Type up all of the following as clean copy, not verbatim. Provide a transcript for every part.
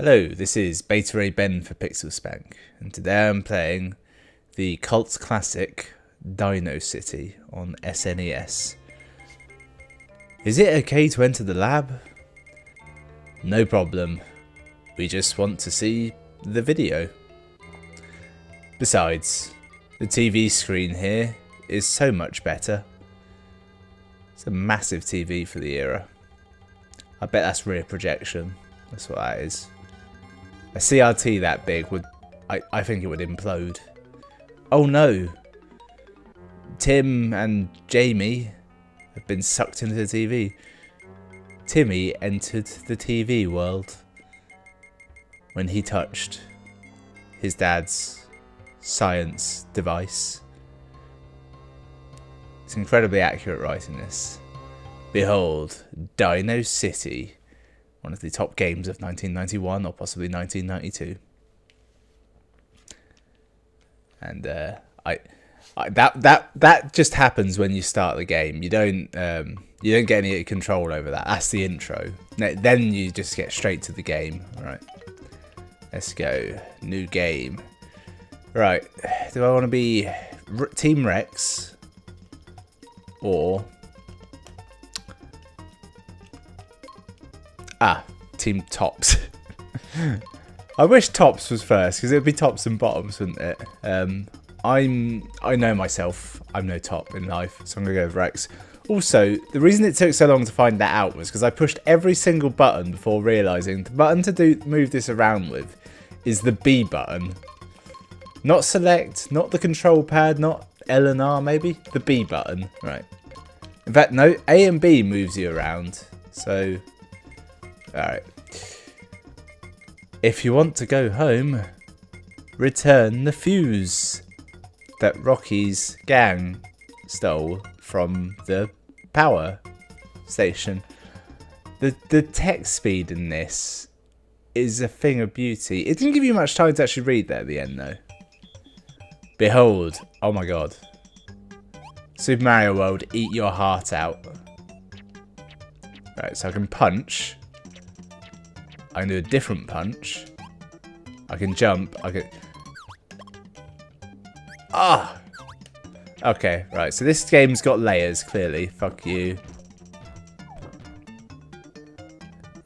Hello, this is Beta Ray Ben for Pixel Spank, and today I'm playing the cult classic Dinocity on SNES. Is it okay to enter the lab? No problem. We just want to see the video. Besides, the TV screen here is so much better. It's a massive TV for the era. I bet that's rear projection. That's what that is. A CRT that big would, I think it would implode. Oh no! Tim and Jamie have been sucked into the TV. Timmy entered the TV world when he touched his dad's science device. It's incredibly accurate writing this. Behold, Dinocity. One of the top games of 1991 or possibly 1992, and that just happens when you start the game. You don't get any control over that. That's the intro. Then you just get straight to the game. All right, let's go. New game. Right, do I want to be Team Rex or Team Tops? I wish Tops was first, because it would be tops and bottoms, wouldn't it? I know myself, I'm no top in life, so I'm going to go with Rex. Also, the reason it took so long to find that out was because I pushed every single button before realising the button to move this around with is the B button. Not select, not the control pad, not L and R maybe, the B button. Right. In fact, no, A and B moves you around, so... Alright. If you want to go home, return the fuse that Rocky's gang stole from the power station. The text speed in this is a thing of beauty. It didn't give you much time to actually read that at the end though. Behold, oh my god. Super Mario World, eat your heart out. Right, so I can punch. I can do a different punch. I can jump. I can... Ah! Okay, right. So this game's got layers, clearly. Fuck you.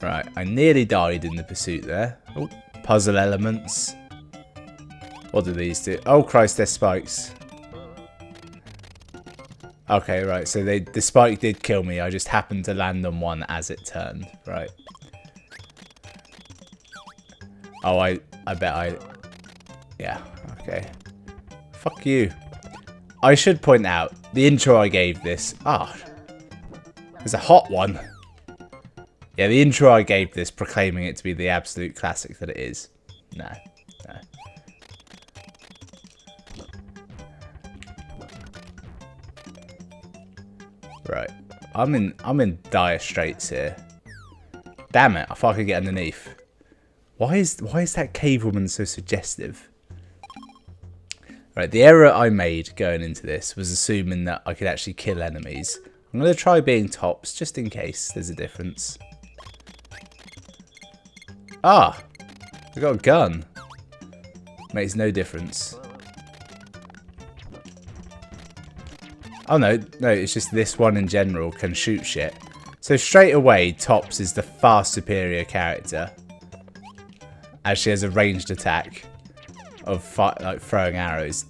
Right, I nearly died in the pursuit there. Oh, puzzle elements. What do these do? Oh, Christ, they're spikes. Okay, right. So the spike did kill me. I just happened to land on one as it turned. Right. Oh, I bet I... Yeah, okay. Fuck you. I should point out, the intro I gave this... Ah, there's a hot one. Yeah, the intro I gave this, proclaiming it to be the absolute classic that it is. No, no. Right. I'm in dire straits here. Damn it, I thought I could get underneath. Why is that cave woman so suggestive? Right, the error I made going into this was assuming that I could actually kill enemies. I'm going to try being Tops, just in case there's a difference. Ah! I got a gun. Makes no difference. Oh no, it's just this one in general can shoot shit. So straight away, Tops is the far superior character, as she has a ranged attack of like throwing arrows.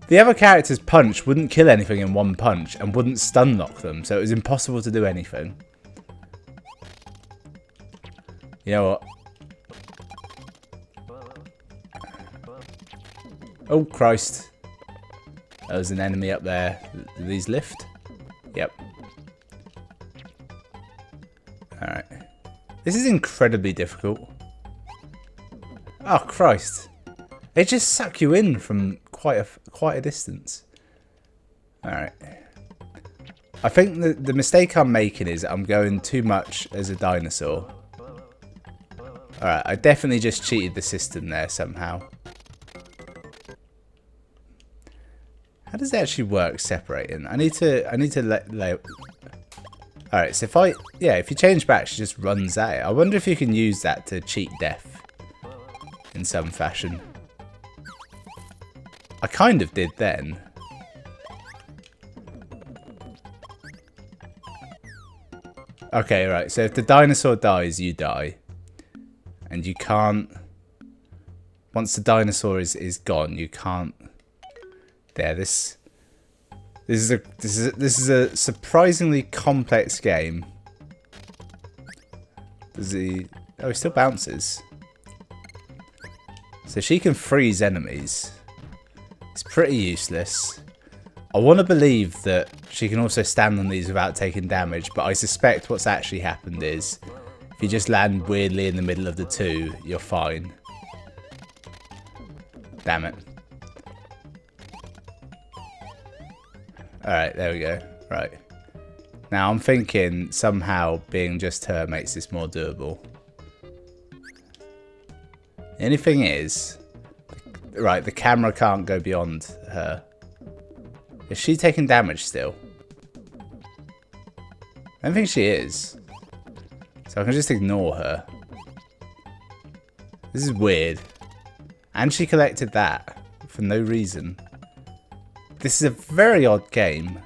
The other character's punch wouldn't kill anything in one punch and wouldn't stun lock them, so it was impossible to do anything. You know what? Oh Christ. There's an enemy up there. Do these lift? Yep. Alright. This is incredibly difficult. Oh Christ! They just suck you in from quite a distance. All right. I think the mistake I'm making is I'm going too much as a dinosaur. All right, I definitely just cheated the system there somehow. How does it actually work separating? I need to let Alright, so if you change back, she just runs at it. I wonder if you can use that to cheat death in some fashion. I kind of did then. Okay, right, so if the dinosaur dies, you die. And you can't... Once the dinosaur is gone, you can't... There, this is a surprisingly complex game. Does he... Oh, he still bounces. So she can freeze enemies. It's pretty useless. I want to believe that she can also stand on these without taking damage, but I suspect what's actually happened is if you just land weirdly in the middle of the two, you're fine. Damn it. Alright, there we go. Right. Now I'm thinking somehow being just her makes this more doable. The only thing is, right, the camera can't go beyond her. Is she taking damage still? I don't think she is. So I can just ignore her. This is weird. And she collected that for no reason. This is a very odd game.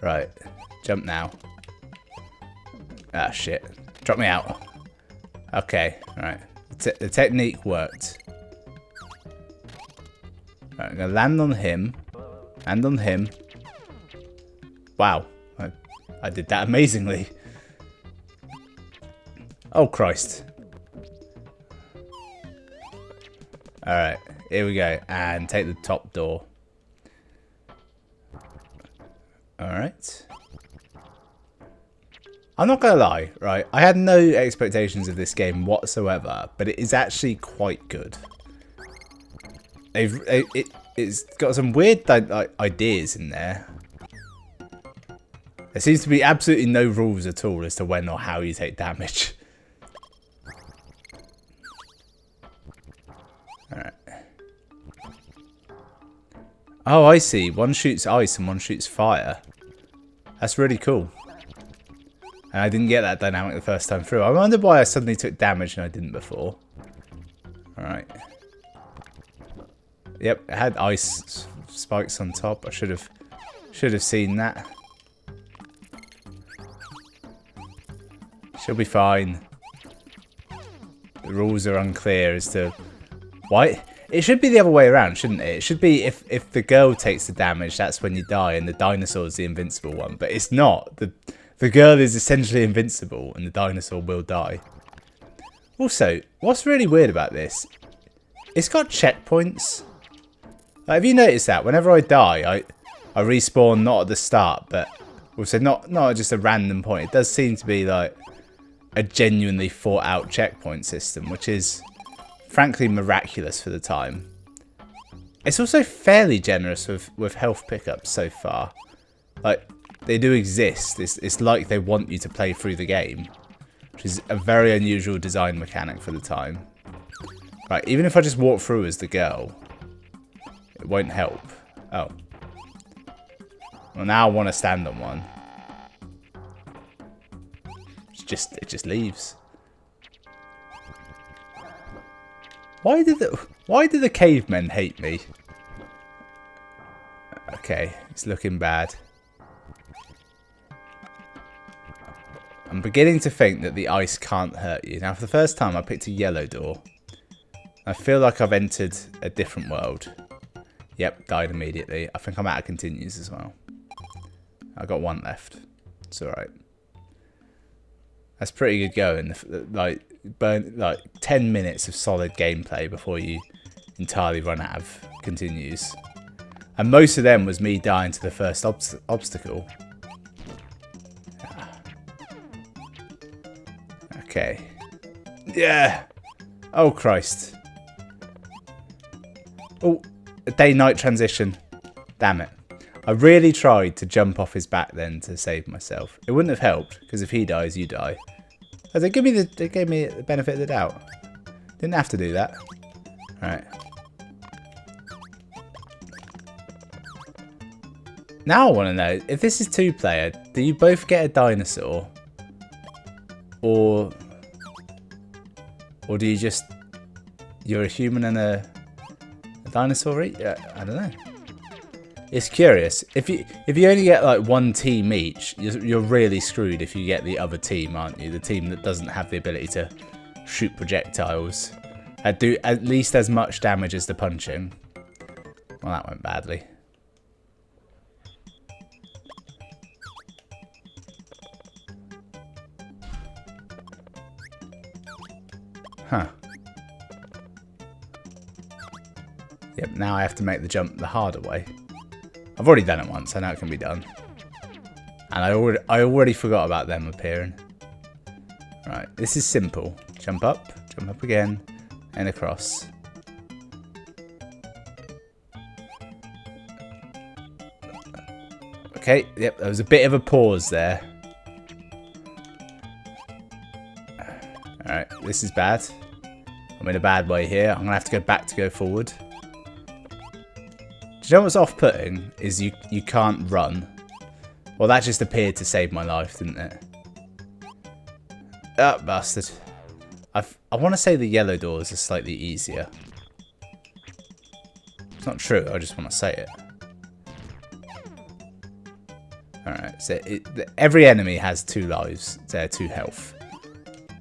Right. Jump now. Ah, shit. Drop me out. Okay. Right. The technique worked. Right, I'm going to land on him. And on him. Wow. I did that amazingly. Oh, Christ. Alright. Here we go. And take the top door. Alright. I'm not gonna lie, right? I had no expectations of this game whatsoever, but it is actually quite good. It's got some weird ideas in there. There seems to be absolutely no rules at all as to when or how you take damage. Alright. Oh, I see. One shoots ice and one shoots fire. That's really cool. And I didn't get that dynamic the first time through. I wonder why I suddenly took damage and I didn't before. Alright. Yep, it had ice spikes on top. I should have seen that. She'll be fine. The rules are unclear as to why. It should be the other way around, shouldn't it? It should be if the girl takes the damage, that's when you die, and the dinosaur's the invincible one. But it's not. The girl is essentially invincible, and the dinosaur will die. Also, what's really weird about this? It's got checkpoints. Like, have you noticed that whenever I die, I respawn not at the start, but also not at just a random point. It does seem to be like a genuinely thought out checkpoint system, which is frankly miraculous for the time. It's also fairly generous with health pickups so far. Like, they do exist. It's like they want you to play through the game, which is a very unusual design mechanic for the time. Right, even if I just walk through as the girl, it won't help. Oh. Well, now I want to stand on one. It just leaves. Why did the cavemen hate me? Okay, it's looking bad. I'm beginning to think that the ice can't hurt you. Now, for the first time, I picked a yellow door. I feel like I've entered a different world. Yep, died immediately. I think I'm out of continues as well. I got one left. It's alright. That's pretty good going. Like 10 minutes of solid gameplay before you entirely run out of continues. And most of them was me dying to the first obstacle. Okay. Yeah. Oh, Christ. Oh, a day-night transition. Damn it. I really tried to jump off his back then to save myself. It wouldn't have helped, because if he dies, you die. Oh, they gave me the benefit of the doubt. Didn't have to do that. Alright. Now I want to know, if this is 2-player, do you both get a dinosaur? Or do you just... You're a human and a dinosaur? Yeah, I don't know. It's curious. If you only get like one team each, you're really screwed if you get the other team, aren't you? The team that doesn't have the ability to shoot projectiles. Do at least as much damage as the punching. Well, that went badly. Huh. Yep, now I have to make the jump the harder way. I've already done it once, I know it can be done. And I already forgot about them appearing. Right, this is simple. Jump up again, and across. Okay, yep, there was a bit of a pause there. Alright, this is bad. I'm in a bad way here. I'm going to have to go back to go forward. Do you know what's off-putting? Is you can't run. Well, that just appeared to save my life, didn't it? Ah, bastard. I want to say the yellow doors are slightly easier. It's not true, I just want to say it. Alright, so every enemy has 2 lives. They're 2 health.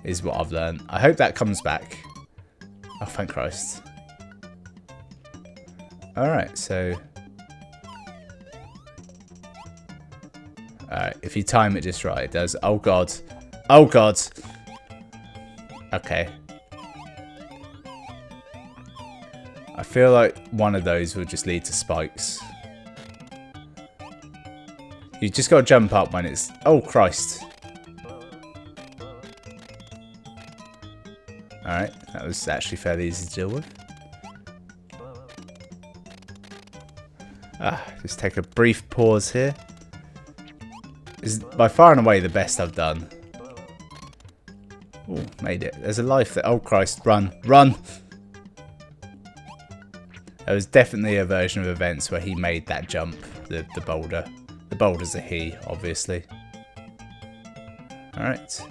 Is what I've learned. I hope that comes back. Oh, thank Christ. Alright, so... Alright, if you time it just right, it does. Oh, God. Oh, God. Okay. I feel like one of those will just lead to spikes. You just got to jump up when it's... Oh, Christ. Alright, that was actually fairly easy to deal with. Just take a brief pause here. This is by far and away the best I've done. Oh, made it. There's a life there. Oh, Christ. Run. Run! There was definitely a version of events where he made that jump. The boulder. The boulder's a he, obviously. Alright.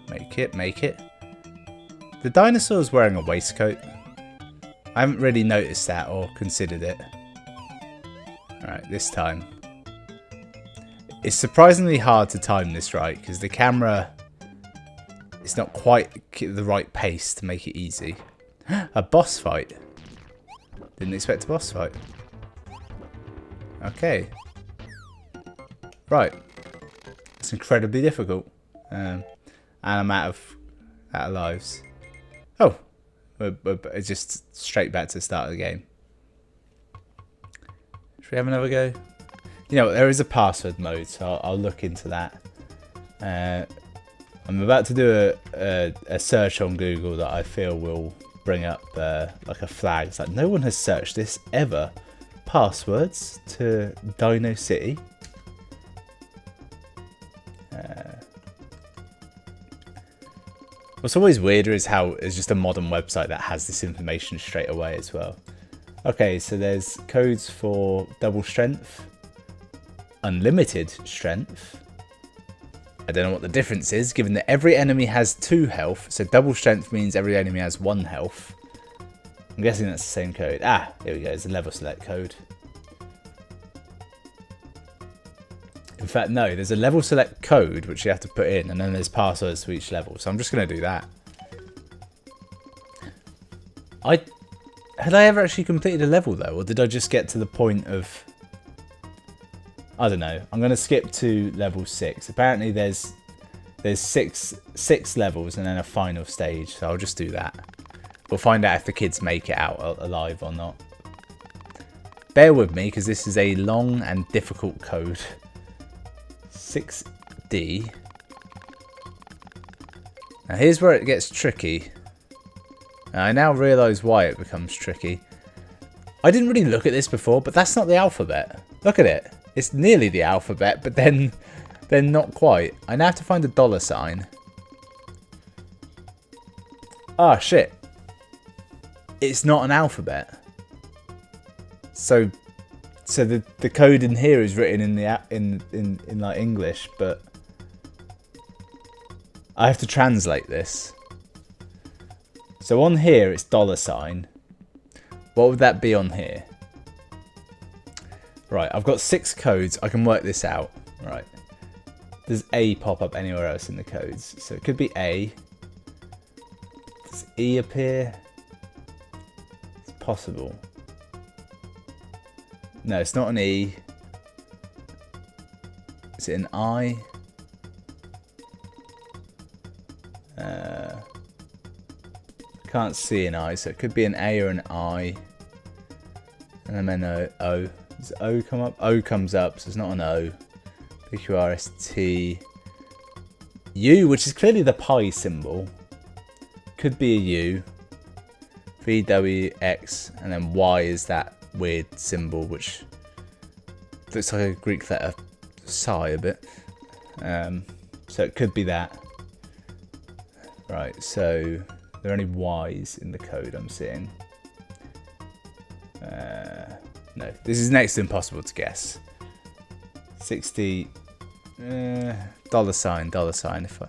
Make it, make it. The dinosaur's wearing a waistcoat. I haven't really noticed that or considered it. Alright, this time. It's surprisingly hard to time this right, because the camera is not quite the right pace to make it easy. A boss fight. Didn't expect a boss fight. Okay. Right. It's incredibly difficult. And I'm out of lives. Oh. It's just straight back to the start of the game. Should we have another go? You know, there is a password mode, so I'll look into that. I'm about to do a search on Google that I feel will bring up like a flag. It's like, no one has searched this ever. Passwords to Dinocity. What's always weirder is how it's just a modern website that has this information straight away as well. Okay, so there's codes for double strength, unlimited strength. I don't know what the difference is, given that every enemy has 2 health, so double strength means every enemy has 1 health. I'm guessing that's the same code. Ah, here we go, it's a level select code. In fact, no, there's a level select code which you have to put in, and then there's passwords to each level. So I'm just going to do that. Had I ever actually completed a level though, or did I just get to the point of... I don't know. I'm going to skip to level 6. Apparently there's six levels and then a final stage, so I'll just do that. We'll find out if the kids make it out alive or not. Bear with me, because this is a long and difficult code. 6D. Now here's where it gets tricky. Now, I now realise why it becomes tricky. I didn't really look at this before, but that's not the alphabet. Look at it. It's nearly the alphabet, but then not quite. I now have to find a $sign. Ah, shit. It's not an alphabet. So So the code in here is written in the in like English, but I have to translate this. So on here it's $. What would that be on here? Right, I've got 6 codes. I can work this out. Right. Does A pop up anywhere else in the codes? So it could be A. Does E appear? It's possible. No, it's not an E. Is it an I? Can't see an I, so it could be an A or an I. And then an O. Does O come up? O comes up, so it's not an O. PQRST. U, which is clearly the pi symbol. Could be a U. VWX, and then Y is that weird symbol, which looks like a Greek letter psi a bit. So it could be that. Right, so there are only Y's in the code I'm seeing. No, this is next to impossible to guess. 60 $, if I,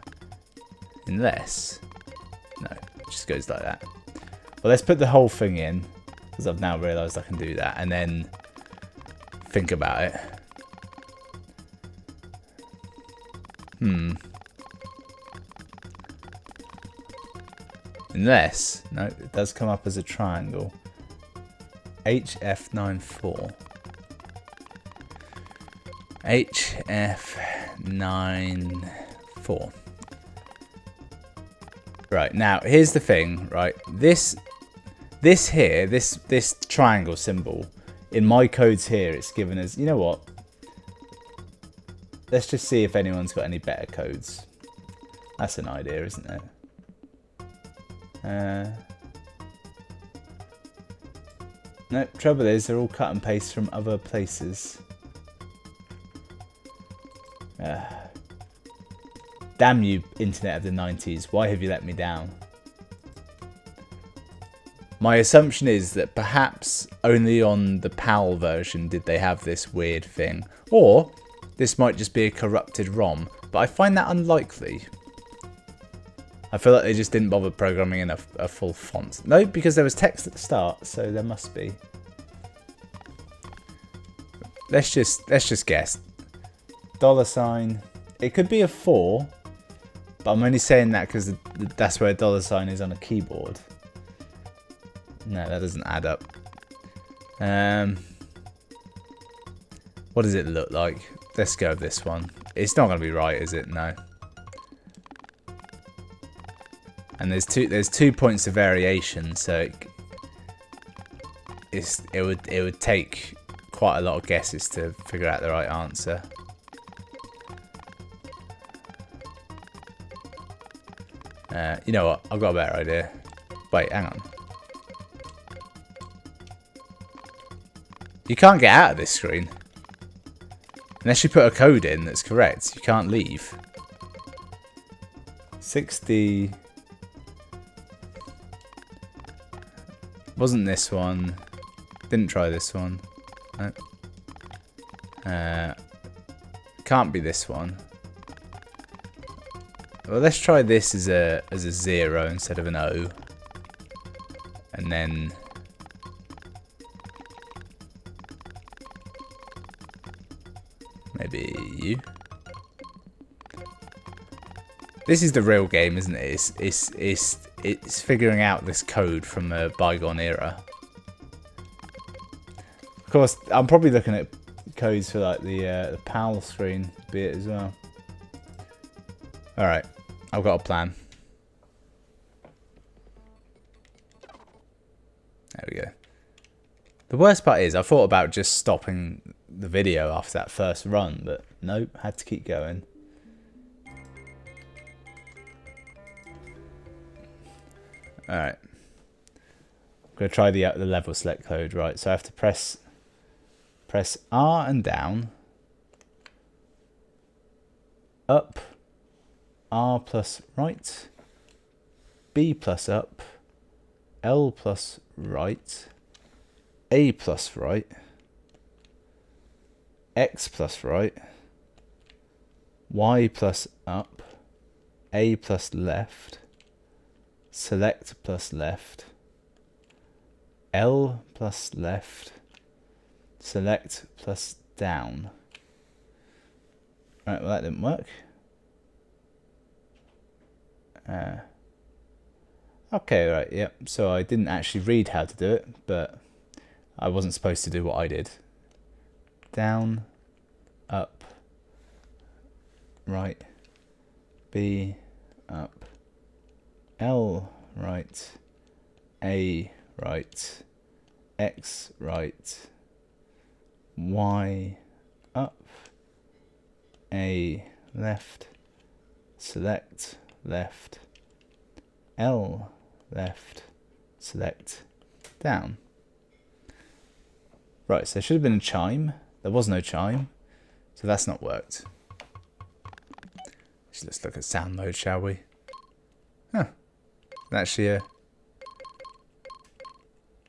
unless, no, it just goes like that. Well, let's put the whole thing in, because I've now realised I can do that, and then think about it. Unless, no, it does come up as a triangle. HF94. HF94. Right, now here's the thing, right? This triangle symbol in my codes here, it's given as, you know what? Let's just see if anyone's got any better codes. That's an idea, isn't it? No, trouble is they're all cut and paste from other places. Damn you, internet of the 90s. Why have you let me down? My assumption is that perhaps only on the PAL version did they have this weird thing. Or this might just be a corrupted ROM, but I find that unlikely. I feel like they just didn't bother programming in a full font. No, because there was text at the start, so there must be. Let's just guess. $. It could be a 4, but I'm only saying that because that's where a $sign is on a keyboard. No, that doesn't add up. What does it look like? Let's go with this one. It's not going to be right, is it? No. And there's two points of variation, so it would take quite a lot of guesses to figure out the right answer. You know what? I've got a better idea. Wait, hang on. You can't get out of this screen. Unless you put a code in that's correct, you can't leave. 60... Wasn't this one. Didn't try this one. No. Can't be this one. Well, let's try this as a 0 instead of an O. And then maybe U. This is the real game, isn't it? It's figuring out this code from a bygone era. Of course, I'm probably looking at codes for like the PAL screen bit as well. All right, I've got a plan. There we go. The worst part is I thought about just stopping the video after that first run, but nope, had to keep going. Alright. I'm going to try the level select code, right? So I have to press R and down, up, R plus right, B plus up, L plus right, A plus right, X plus right, Y plus up, A plus left, select plus left, L plus left, select plus down. Right, well that didn't work. Okay, right, yep. So I didn't actually read how to do it, but I wasn't supposed to do what I did. Down, up, right, B, up, L, right, A, right, X, right, Y, up, A, left, select, left, L, left, select, down. Right, so there should have been a chime. There was no chime, so that's not worked. So let's look at sound mode, shall we? Huh. Actually,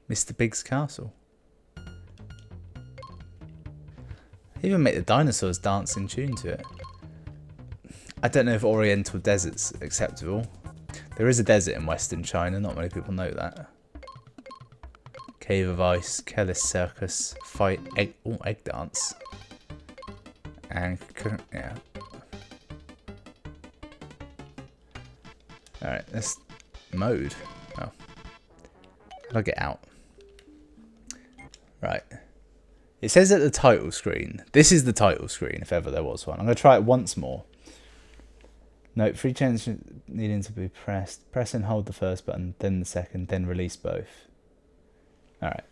Mr. Big's castle. Even make the dinosaurs dance in tune to it. I don't know if Oriental Desert's acceptable. There is a desert in Western China, not many people know that. Cave of Ice, Kellis Circus, Fight, Egg, oh, Egg Dance. And, yeah. Alright, let's mode. Oh. How do I get out? Right. It says at the title screen. This is the title screen, if ever there was one. I'm going to try it once more. Note, 3 changes needing to be pressed. Press and hold the first button, then the second, then release both. Alright.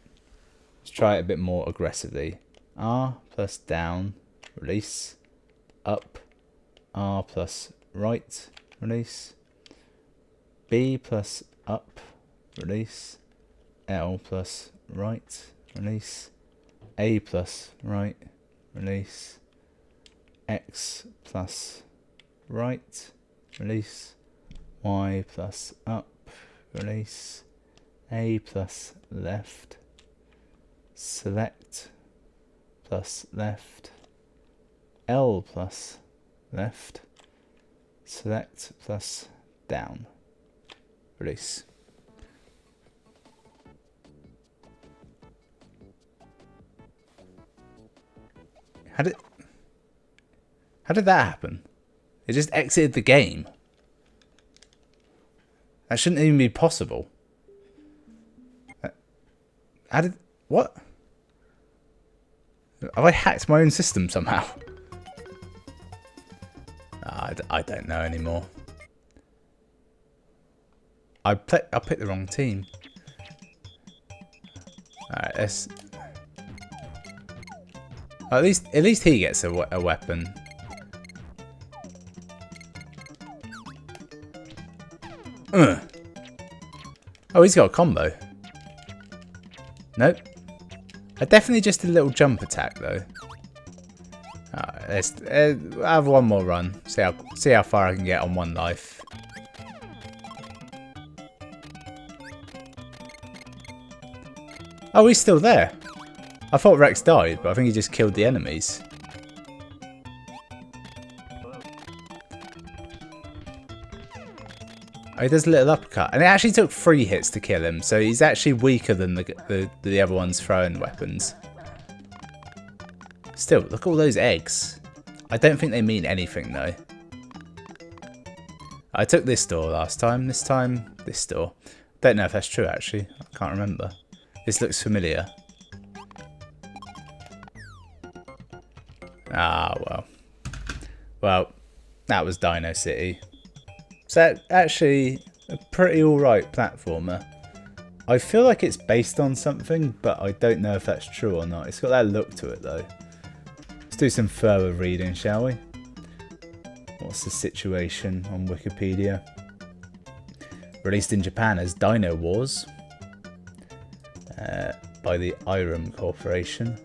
Let's try it a bit more aggressively. R plus down, release. Up. R plus right, release. B plus up, release. L plus right, release. A plus right, release. X plus right, release. Y plus up, release. A plus left, select plus left. L plus left, select plus down, release. How did that happen? It just exited the game. That shouldn't even be possible. What? Have I hacked my own system somehow? I don't know anymore. I picked the wrong team. Alright, let's... At least he gets a weapon. Oh, he's got a combo. Nope. I definitely just did a little jump attack though. Alright, let's have one more run. See how far I can get on one life. Oh, he's still there. I thought Rex died, but I think he just killed the enemies. Oh, he does a little uppercut. And it actually took 3 hits to kill him, so he's actually weaker than the other ones throwing weapons. Still, look at all those eggs. I don't think they mean anything, though. I took this door last time. This time, this door. Don't know if that's true, actually. I can't remember. This looks familiar. Ah, well. Well, that was Dinocity. So, actually, a pretty alright platformer. I feel like it's based on something, but I don't know if that's true or not. It's got that look to it, though. Let's do some further reading, shall we? What's the situation on Wikipedia? Released in Japan as Dino Wars by the Irem Corporation.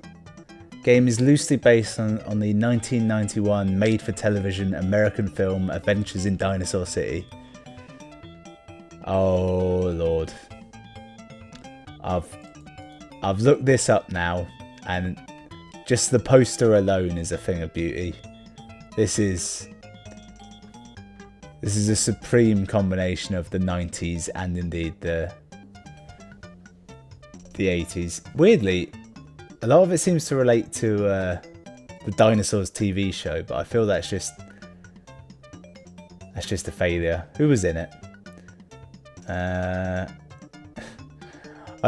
Game is loosely based on the 1991 made-for-television American film Adventures in Dinosaur City. Oh Lord, I've looked this up now, and Just the poster alone is a thing of beauty. This is a supreme combination of the 90s and indeed the 80s. Weirdly, a lot of it seems to relate to the Dinosaurs TV show, but I feel that's just a failure. Who was in it? I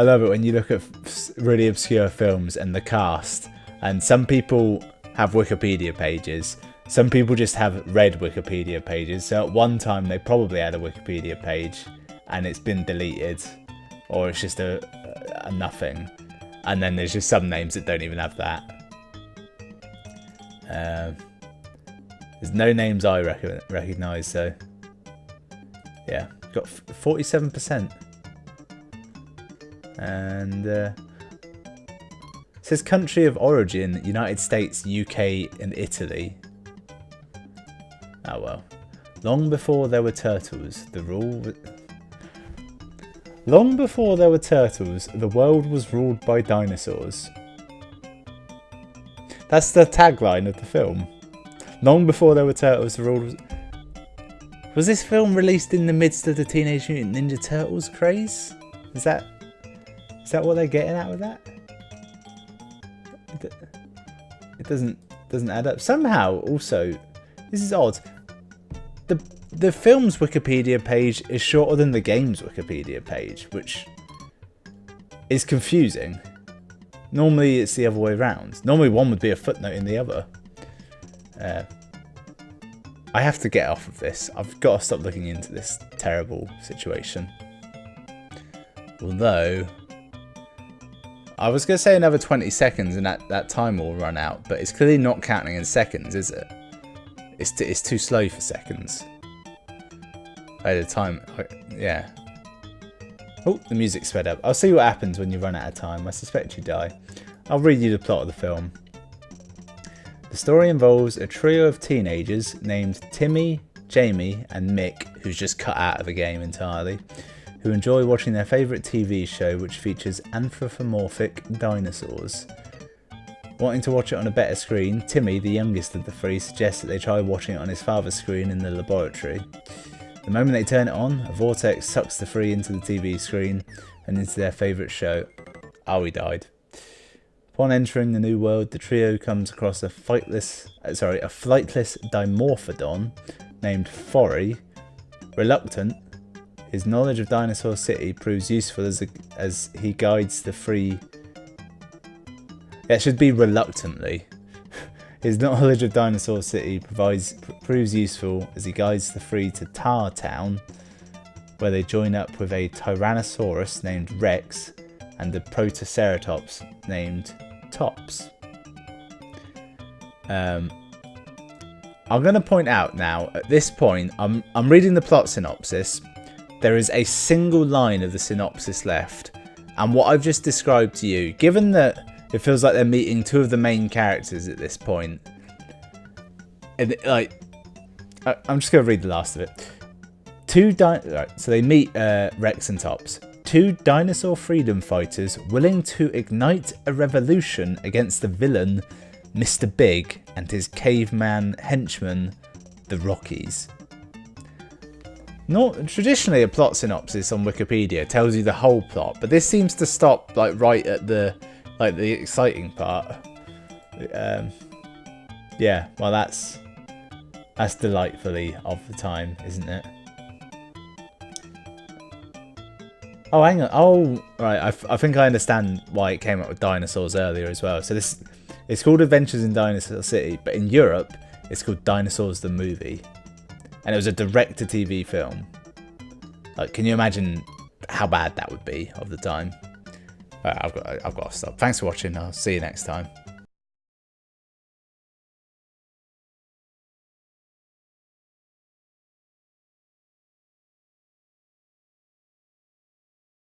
love it when you look at really obscure films and the cast, and some people have Wikipedia pages, some people just have red Wikipedia pages. So at one time they probably had a Wikipedia page and it's been deleted, or it's just a nothing. And then there's just some names that don't even have that. There's no names I recognise, so yeah, got 47%. And it says country of origin: United States, UK, and Italy. Oh well. Long before there were turtles, the world was ruled by dinosaurs. That's the tagline of the film. Long before there were turtles, the world was this film released in the midst of the Teenage Mutant Ninja Turtles craze? Is that what they're getting at with that? It doesn't add up. Somehow, also, this is odd. The film's Wikipedia page is shorter than the game's Wikipedia page, which is confusing. Normally it's the other way around. Normally one would be a footnote in the other. I have to get off of this. I've got to stop looking into this terrible situation. Although, I was going to say another 20 seconds and that time will run out, but it's clearly not counting in seconds, is it? It's too slow for seconds. At a time, yeah. Oh, the music sped up. I'll see what happens when you run out of time. I suspect you die. I'll read you the plot of the film. The story involves a trio of teenagers named Timmy, Jamie, and Mick, who's just cut out of the game entirely, who enjoy watching their favourite TV show, which features anthropomorphic dinosaurs. Wanting to watch it on a better screen, Timmy, the youngest of the three, suggests that they try watching it on his father's screen in the laboratory. The moment they turn it on, a vortex sucks the three into the TV screen and into their favourite show. Oh, he died. Upon entering the new world, the trio comes across a flightless dimorphodon named Forry. Reluctant, his knowledge of Dinosaur City proves useful as he guides the three. Yeah, it should be reluctantly. His knowledge of Dinosaur City proves useful as he guides the three to Tar Town, where they join up with a Tyrannosaurus named Rex and a Protoceratops named Tops. I'm going to point out now, at this point, I'm reading the plot synopsis. There is a single line of the synopsis left, and what I've just described to you, given that it feels like they're meeting two of the main characters at this point. And I'm just going to read the last of it. So they meet Rex and Tops. Two dinosaur freedom fighters willing to ignite a revolution against the villain, Mr. Big, and his caveman henchmen, the Rockies. Traditionally, a plot synopsis on Wikipedia tells you the whole plot, but this seems to stop right at the exciting part. Yeah, well that's delightfully of the time, isn't it? Oh, hang on. Oh, right. I think I understand why it came up with dinosaurs earlier as well. So it's called Adventures in Dinosaur City, but in Europe it's called Dinosaurs the Movie, and it was a direct-to-TV film. Can you imagine how bad that would be of the time? I've got to stop. Thanks for watching. I'll see you next time.